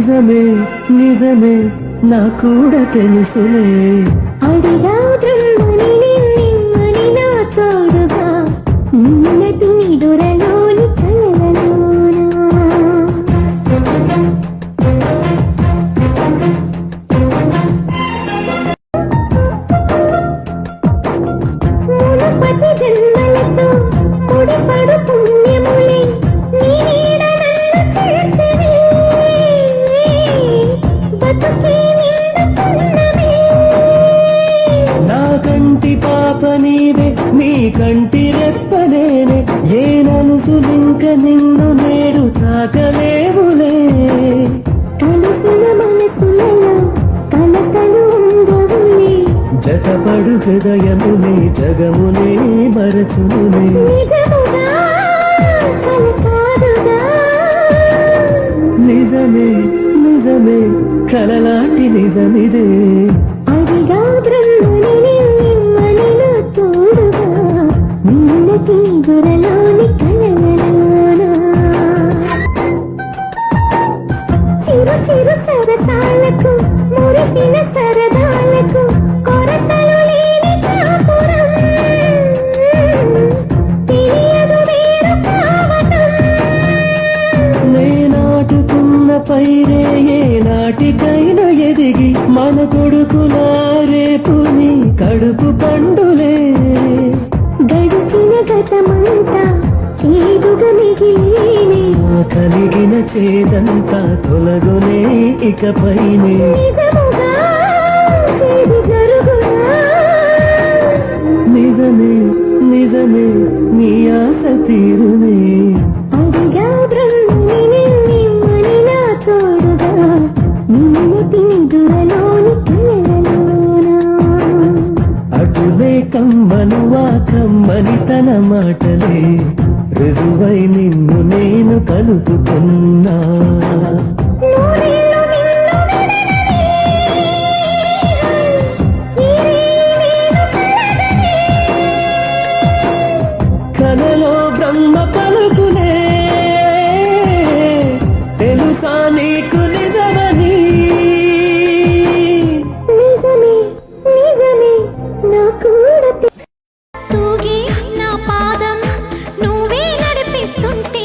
నిజమే నిజమే నా కూడా తెలుసులే అడిగా బ్రహ్మని నిమ్మని నా తోడుగా నిన్నటి నిదురలోని మునుపటి జన్మలతో ముడిపడు పుణ్యములే నీ నీడ నన్ను చేర్చని బతుకే నిండుతున్నవే నా కంటి పాప నీవే నీ కంటి రెప్పలేనే ఏ నలుసులింక నిన్ను నేడు తాకలేవులే కలిసిన మనసులలో కలకలు ఉండవులే జతపడు హృదయమునే జగమునే మరచునే నిజముగా కల కాదుగా నిజమే నిజమే కలలాంటి నిజమిదే అడిగా బ్రహ్మని నిమ్మని నా తోడుగా నిన్నటి గురలోని కలలోనా చిరు చిరు సరసాలకు మురిసిన సరదాలకు కొరతలు లేని కాపురం తెలియదు వేరు కావటం నేనాటుకున్న పైరే ఏ నాటికైనా ఎదిగి మన కొడుకులా రేపు నీ కడుపు పండులే గడిచిన గతమంతా చేదుగా మిగిలేనే కలిగిన చేదంతా తొలగునే ఇకపైనే నిజముగా చేదు జరుగునా నిజమే నిజమే నీ ఆశ తీరునే అడిగా బ్రహ్మని నిమ్మని నా తోడుగా నిన్నటి నిదురలోని కలలోనా అటులే కమ్మనువా కమ్మని తన మాటలే రుజువై నిన్ను నేను కలుపుకున్నా నూరేళ్ళు నిన్ను విడనని నేను కలగని కలలో బ్రహ్మ పలుకులే తెలుసా నీకు నిజమని నిజమే నిజమే నా కూడా తూగి నా పాదం నువ్వే నడిపిస్తుంటే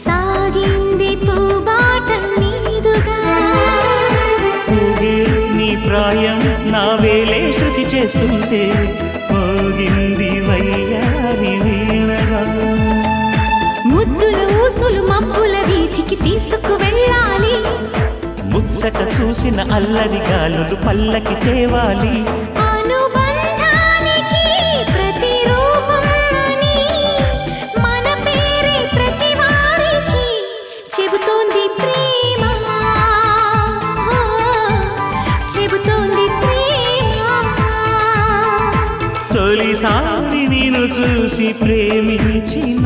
సాగింది పూబాట మీదుగా ఊగే నీ ప్రాయం నా వేలే శృతి చేస్తుంటే మోగింది వయ్యారి వీణగా ముద్దుల ఊసులు మబ్బుల వీధికి తీసుకు వెళ్ళాలి ముచ్చట చూసిన అల్లరి గాలులు పల్లకి తేవాలి అనుబంధానికి ప్రతిరూపం అని మన పేరే ప్రతి వారికి చెబుతోంది ప్రేమ చెబుతోంది ప్రేమ తొలిసారి నేను చూసి ప్రేమించిన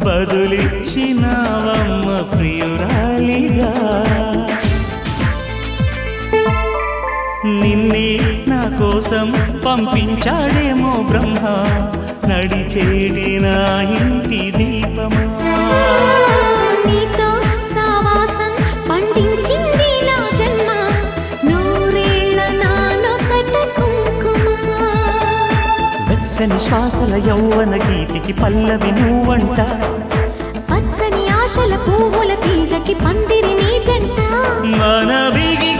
బదులిచ్చినవమ్మ ప్రియురాలిగా నిన్నే నా కోసం పంపించాడేమో బ్రహ్మ నడిచేడి నా ఇంటి దీపమా నీతో సావాసం పండించింది నా జన్మ నూరేళ్ల నానొసట కుంకుమ వెచ్చని శ్వాసల యౌవన గీతికి పల్లవి నువ్వంట పచ్చని ఆశల పువ్వుల తీగకి పందిరి నీ జంట మన బిగి